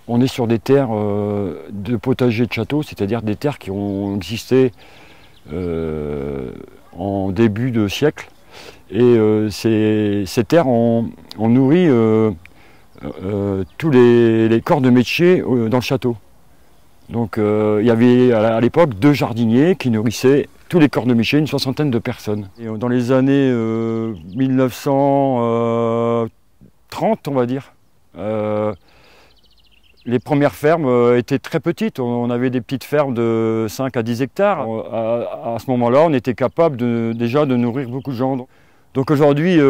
On est sur des terres de potager de château, c'est-à-dire des terres qui ont existé en début de siècle. Et ces terres ont nourri tous les corps de métier dans le château. Donc il y avait à l'époque 2 jardiniers qui nourrissaient tous les corps de métier, une soixantaine de personnes. Et dans les années 1930, on va dire, les premières fermes étaient très petites. On avait des petites fermes de 5 à 10 hectares. À ce moment-là, on était capable déjà de nourrir beaucoup de gens. Donc aujourd'hui,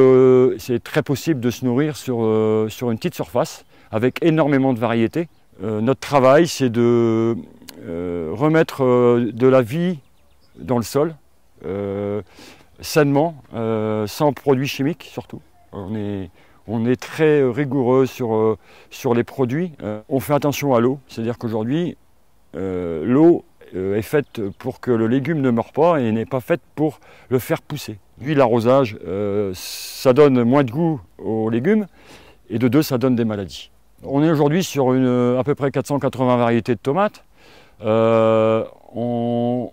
c'est très possible de se nourrir sur une petite surface, avec énormément de variétés. Notre travail, c'est de remettre de la vie dans le sol, sainement, sans produits chimiques surtout. On est très rigoureux sur les produits. On fait attention à l'eau, c'est-à-dire qu'aujourd'hui, l'eau est faite pour que le légume ne meure pas et n'est pas faite pour le faire pousser. Puis l'arrosage, ça donne moins de goût aux légumes et de 2, ça donne des maladies. On est aujourd'hui sur à peu près 480 variétés de tomates. On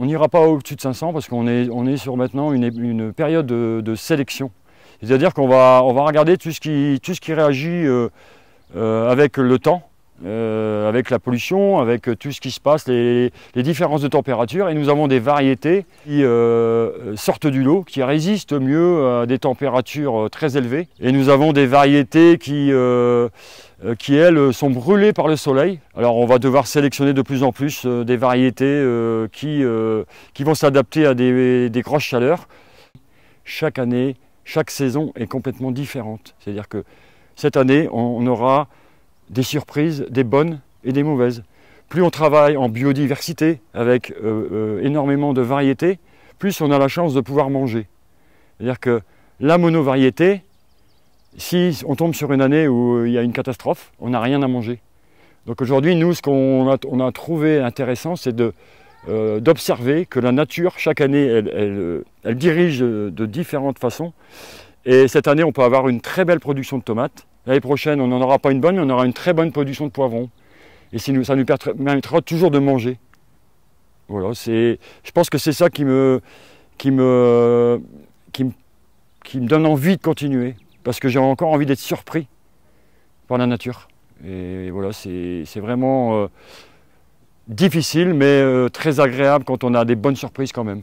n'ira pas au-dessus de 500 parce qu'on est sur maintenant une période de sélection. C'est-à-dire qu'on va regarder tout ce qui réagit avec le temps, avec la pollution, avec tout ce qui se passe, les différences de température. Et nous avons des variétés qui sortent du lot, qui résistent mieux à des températures très élevées. Et nous avons des variétés qui elles, sont brûlées par le soleil. Alors on va devoir sélectionner de plus en plus des variétés qui vont s'adapter à des grosses chaleurs. Chaque année, chaque saison est complètement différente. C'est-à-dire que cette année, on aura des surprises, des bonnes et des mauvaises. Plus on travaille en biodiversité, avec énormément de variétés, plus on a la chance de pouvoir manger. C'est-à-dire que la monovariété, si on tombe sur une année où il y a une catastrophe, on n'a rien à manger. Donc aujourd'hui, nous, ce qu'on a trouvé intéressant, c'est d'observer que la nature, chaque année, elle dirige de différentes façons. Et cette année, on peut avoir une très belle production de tomates. L'année prochaine, on n'en aura pas une bonne, mais on aura une très bonne production de poivrons. Et ça nous permettra toujours de manger. Voilà, je pense que c'est ça qui me donne envie de continuer. Parce que j'ai encore envie d'être surpris par la nature. Et voilà, c'est vraiment difficile, mais très agréable quand on a des bonnes surprises quand même.